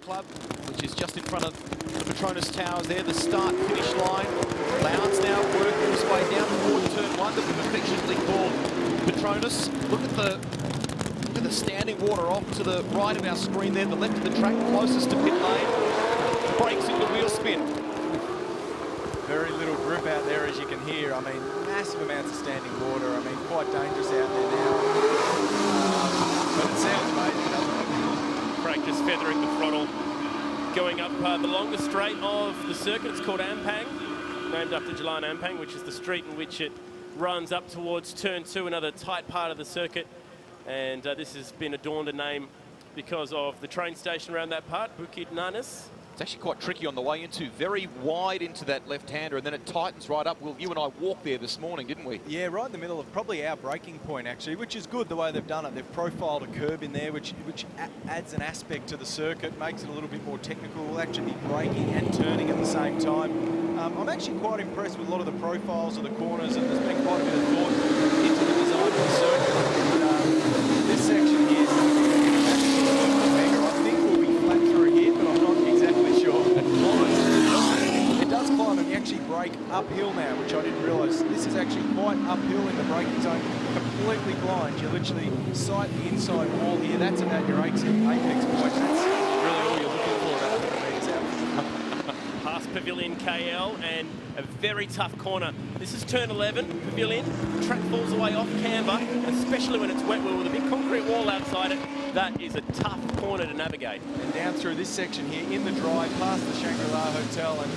Club, which is just in front of the Petronas Towers there, the start-finish line. Lowndes now working his way down toward turn one that we've affectionately called Petronas. Look at the standing water off to the right of our screen there, the left of the track closest to pit lane. Breaks into wheel spin. Very little grip out there, as you can hear. I mean, massive amounts of standing water. I mean, quite dangerous out there now. But it sounds amazing, doesn't it? Craig just feathering the throttle. Going up the longest straight of the circuit. It's called Ampang, named after Jalan Ampang, which is the street in which it runs up towards turn two, another tight part of the circuit. And this has been adorned a name because of the train station around that part, Bukit Nanas. It's actually quite tricky on the way into, very wide into that left-hander, and then it tightens right up. Well, you and I walked there this morning, didn't we? Yeah, right in the middle of probably our braking point, actually, which is good the way they've done it. They've profiled a curb in there, which adds an aspect to the circuit, makes it a little bit more technical. We'll actually be braking and turning at the same time. I'm actually quite impressed with a lot of the profiles of the corners, and there's been quite a bit of thought into the design of the circuit. And, this section here is I think we'll be flat through here, but I'm not exactly sure. It does climb, and you actually brake uphill now, which I didn't realise. This is actually quite uphill in the braking zone, completely blind. You literally sight the inside wall here. That's about your apex point. That's really all you're looking for about 100 metres out. Past Pavilion KL and a very tough corner. This is turn 11, Pavilion. The track falls away off camber, especially when it's wet with a big concrete wall outside it. That is a tough corner to navigate. And down through this section here, in the drive, past the Shangri-La Hotel, and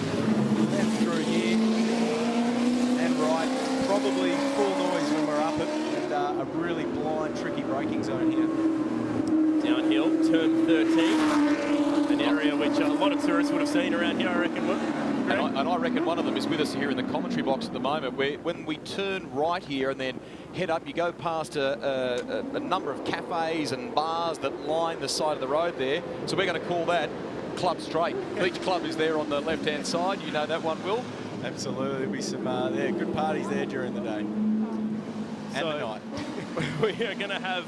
left through here, and right. Probably full noise when we're up it, and a really blind, tricky braking zone here. Downhill, turn 13. An area which a lot of tourists would have seen around here, I reckon. And I reckon one of them is with us here in the commentary box at the moment, where when we turn right here and then head up, you go past a number of cafes and bars that line the side of the road there. So we're going to call that Club Straight. Beach Club is there on the left-hand side. You know that one, Will? Absolutely. There'll be some good parties there during the day and the night. We are going to have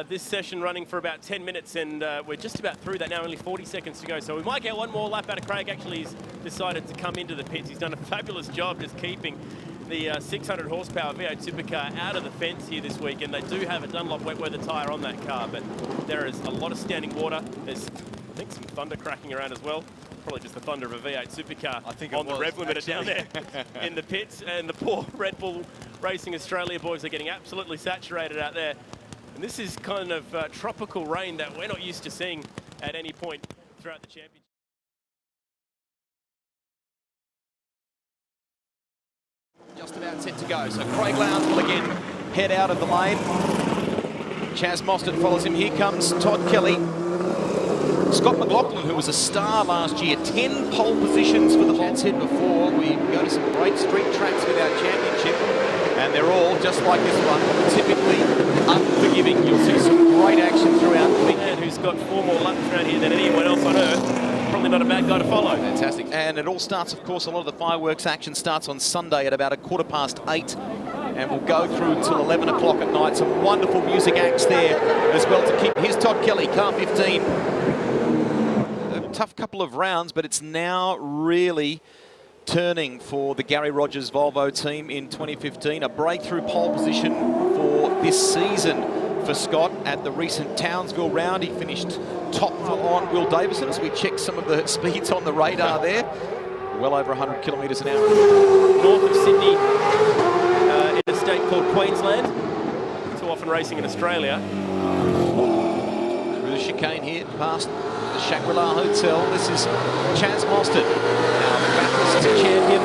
this session running for about 10 minutes, and we're just about through that now, only 40 seconds to go. So we might get one more lap out of Craig. Actually, he's decided to come into the pits. He's done a fabulous job just keeping the 600 horsepower V8 supercar out of the fence here this week, and they do have a Dunlop wet weather tyre on that car, but there is a lot of standing water. There's, I think, some thunder cracking around as well. Probably just the thunder of a V8 supercar I think on the rev limiter down there in the pits, and the poor Red Bull Racing Australia boys are getting absolutely saturated out there. And this is kind of tropical rain that we're not used to seeing at any point throughout the championship. Just about set to go. So Craig Lowndes will again head out of the lane. Chaz Mostert follows him. Here comes Todd Kelly. Scott McLaughlin, who was a star last year, 10 pole positions for the Chad said before. We go to some great street tracks with our championship, and they're all just like this one, typically unforgiving. You'll see some great action throughout the weekend. Who's got 4 more laps around here than anyone else on earth. Probably not a bad guy to follow. Fantastic. And it all starts, of course, a lot of the fireworks action starts on Sunday at about 8:15. And we'll go through till 11 o'clock at night. Some wonderful music acts there as well to keep. Here's Todd Kelly, car 15. A tough couple of rounds, but it's now really turning for the Gary Rogers Volvo team in 2015. A breakthrough pole position for this season for Scott at the recent Townsville round. He finished top on Will Davison as we check some of the speeds on the radar there. Well over 100 kilometres an hour. North of Sydney, in a state called Queensland. Too often racing in Australia. Through the chicane here, past the Shangri-La Hotel. This is Chaz Mostert. Now the Bathurst champion.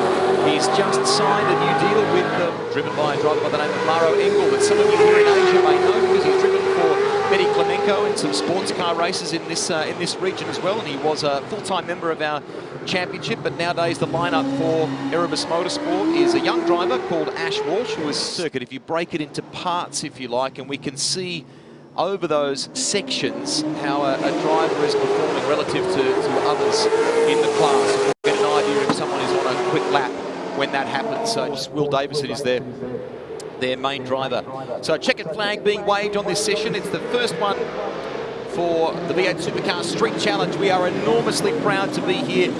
He's just signed a new deal with driven by a driver by the name of Maro Engel, that some of you here in Asia may know because he's driven for Betty Clemenco in some sports car races in this region as well, and he was a full-time member of our championship. But nowadays the lineup for Erebus Motorsport is a young driver called Ash Walsh, who is circuit. If you break it into parts, if you like, and we can see over those sections how a driver is performing relative to others in the class. We'll get an idea if someone is on a quick lap when that happens. So Will Davison is their main driver. So checkered flag being waved on this session. It's the first one for the V8 Supercar Street Challenge. We are enormously proud to be here,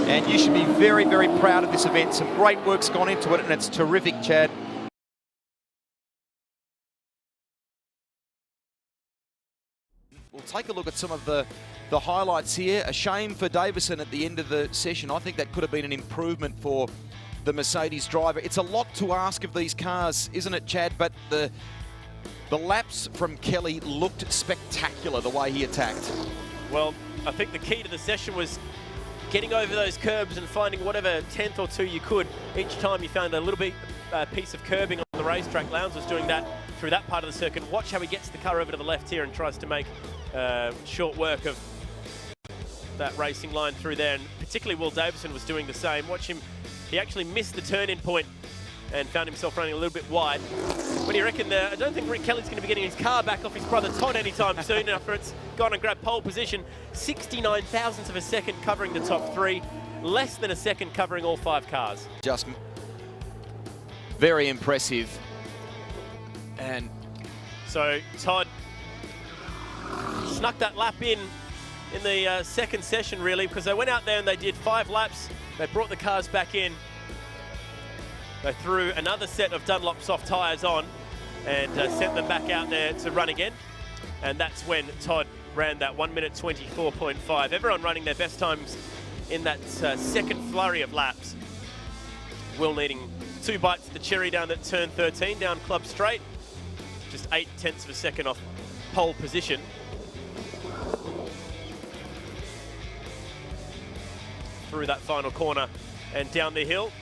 and you should be very, very proud of this event. Some great work's gone into it, and it's terrific, Chad. We'll take a look at some of the highlights here. A shame for Davison at the end of the session. I think that could have been an improvement for the Mercedes driver. It's a lot to ask of these cars, isn't it, Chad? But the laps from Kelly looked spectacular, the way he attacked. Well, I think the key to the session was getting over those curbs and finding whatever tenth or two you could. Each time you found a little bit piece of curbing on the racetrack. Lowndes was doing that through that part of the circuit. Watch how he gets the car over to the left here and tries to make short work of that racing line through there, and particularly Will Davison was doing the same. Watch him, he actually missed the turn-in point and found himself running a little bit wide. What do you reckon? I don't think Rick Kelly's going to be getting his car back off his brother Todd anytime soon after it's gone and grabbed pole position. 69 thousandths of a second covering the top three, less than a second covering all 5 cars. Just very impressive. And so Todd snuck that lap in the second session, really, because they went out there and they did 5 laps. They brought the cars back in. They threw another set of Dunlop soft tyres on and sent them back out there to run again. And that's when Todd ran that 1 minute 24.5. Everyone running their best times in that second flurry of laps. Will needing 2 bites of the cherry down at turn 13, down Club Straight. Just 0.8 of a second off pole position. Through that final corner and down the hill.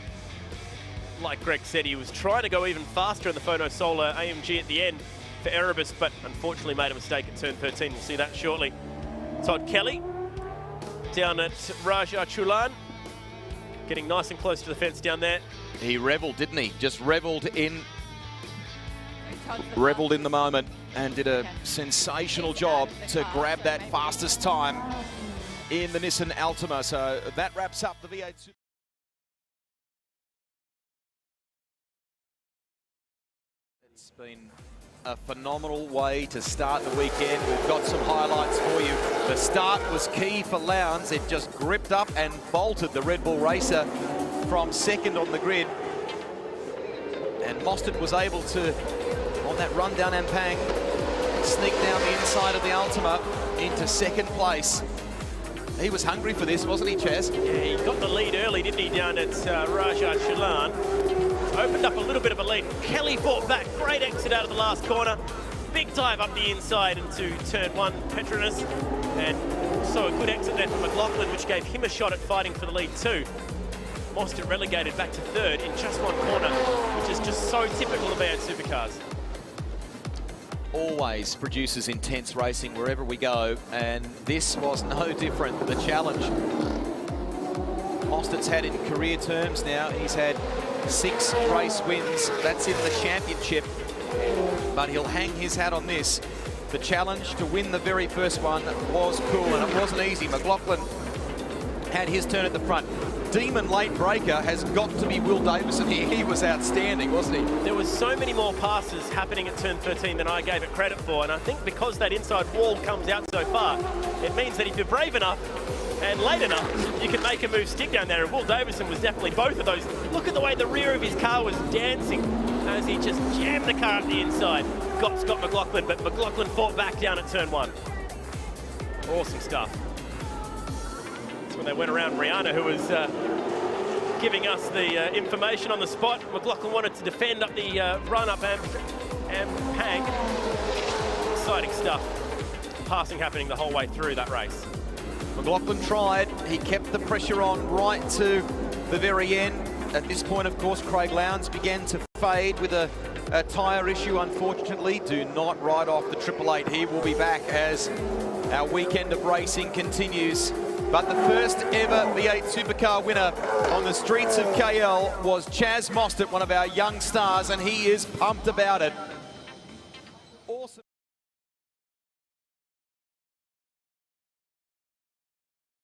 Like Greg said, he was trying to go even faster in the Photo Solar AMG at the end for Erebus, but unfortunately made a mistake at turn 13. We'll see that shortly. Todd Kelly down at Raja Chulan, getting nice and close to the fence down there. He revelled, didn't he? Just revelled in the moment and did a sensational job to grab that fastest time in the Nissan Altima. So that wraps up the V8 Super. It's been a phenomenal way to start the weekend. We've got some highlights for you. The start was key for Lowndes. It just gripped up and bolted the Red Bull Racer from second on the grid. And Mostert was able to, on that run down Ampang, sneak down the inside of the Altima into second place. He was hungry for this, wasn't he, Chaz? Yeah, he got the lead early, didn't he, down at Raja Chulan. Opened up a little bit of a lead. Kelly fought back. Great exit out of the last corner. Big dive up the inside into turn 1, Petronas. And also a good exit there from McLaughlin, which gave him a shot at fighting for the lead too. Mostert relegated back to third in just 1 corner, which is just so typical of V8 Supercars. Always produces intense racing wherever we go, and this was no different than the challenge. Mostert's had in career terms now, he's had 6 race wins. That's in the championship, but he'll hang his hat on this. The challenge to win the very first one was cool, and it wasn't easy. McLaughlin had his turn at the front. Demon late breaker has got to be Will Davison here. He was outstanding, wasn't he? There was so many more passes happening at turn 13 than I gave it credit for, and I think because that inside wall comes out so far, it means that if you're brave enough and late enough, you can make a move stick down there, and Will Davison was definitely both of those. Look at the way the rear of his car was dancing as he just jammed the car up the inside. Got Scott McLaughlin, but McLaughlin fought back down at turn 1. Awesome stuff. When they went around Rihanna, who was giving us the information on the spot. McLaughlin wanted to defend up the run-up Ampang. Exciting stuff. Passing happening the whole way through that race. McLaughlin tried. He kept the pressure on right to the very end. At this point, of course, Craig Lowndes began to fade with a tyre issue, unfortunately. Do not ride off the 888. He will be back as our weekend of racing continues. But the first ever V8 Supercar winner on the streets of KL was Chaz Mostert, one of our young stars, and he is pumped about it. Awesome.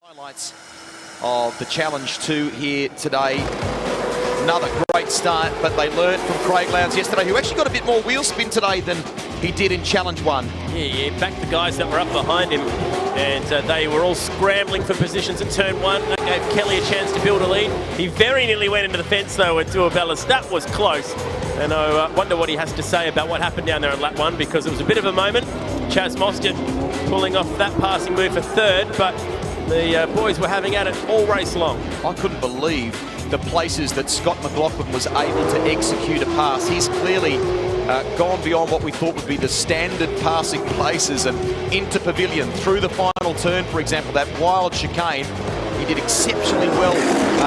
Highlights of the Challenge 2 here today. Another great start, but they learned from Craig Lowndes yesterday, who actually got a bit more wheel spin today than he did in Challenge 1. Yeah, backed the guys that were up behind him, and they were all scrambling for positions at turn 1. That gave Kelly a chance to build a lead. He very nearly went into the fence, though, at Duabelas. That was close. And I wonder what he has to say about what happened down there in lap 1, because it was a bit of a moment. Chaz Mostert pulling off that passing move for third, but the boys were having at it all race long. I couldn't believe the places that Scott McLaughlin was able to execute a pass. He's clearly gone beyond what we thought would be the standard passing places, and into pavilion through the final turn, for example, that wild chicane. He did exceptionally well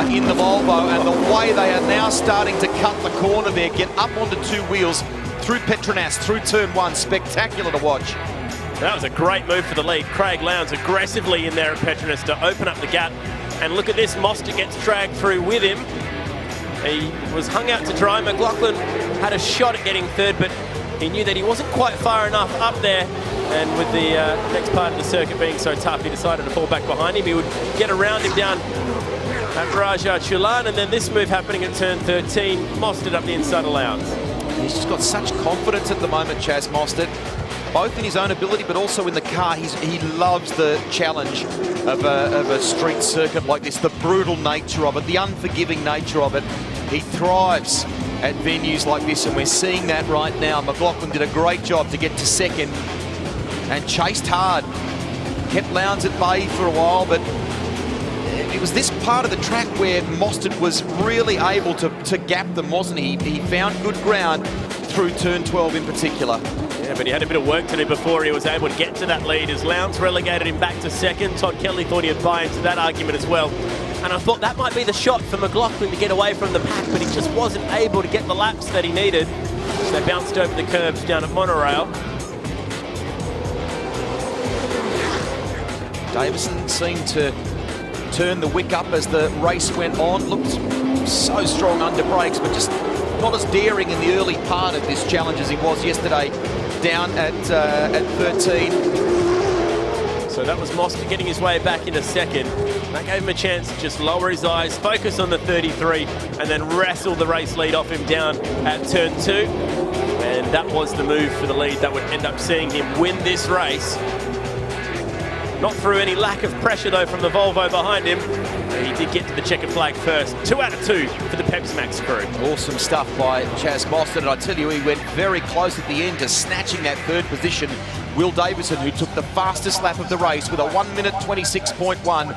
in the Volvo, and the way they are now starting to cut the corner there, get up onto two wheels through Petronas, through turn 1, spectacular to watch. That was a great move for the lead. Craig Lowndes aggressively in there at Petronas to open up the gap. And look at this, Mostert gets dragged through with him. He was hung out to dry. McLaughlin had a shot at getting third, but he knew that he wasn't quite far enough up there. And with the next part of the circuit being so tough, he decided to fall back behind him. He would get around him down at Raja Chulan, and then this move happening at turn 13, Mostert up the inside of Lowndes. He's just got such confidence at the moment, Chaz Mostert, both in his own ability but also in the car. He loves the challenge of a street circuit like this, the brutal nature of it, the unforgiving nature of it. He thrives at venues like this, and we're seeing that right now. McLaughlin did a great job to get to second and chased hard. Kept Lowndes at bay for a while, but it was this part of the track where Mostert was really able to gap them, wasn't he? He found good ground through turn 12 in particular. Yeah, but he had a bit of work to do before he was able to get to that lead, as Lowndes relegated him back to second. Todd Kelly thought he'd buy into that argument as well. And I thought that might be the shot for McLaughlin to get away from the pack, but he just wasn't able to get the laps that he needed. So they bounced over the curbs down at Monorail. Davison seemed to turn the wick up as the race went on. Looked so strong under brakes, but just not as daring in the early part of this challenge as he was yesterday down at 13. So that was Mostert getting his way back into second. That gave him a chance to just lower his eyes, focus on the 33, and then wrestle the race lead off him down at turn 2. And that was the move for the lead that would end up seeing him win this race. Not through any lack of pressure, though, from the Volvo behind him. He did get to the checkered flag first. 2 out of 2 for the Pepsi Max crew. Awesome stuff by Chaz Mostert, and I tell you, he went very close at the end to snatching that third position. Will Davison, who took the fastest lap of the race with a 1 minute 26.1.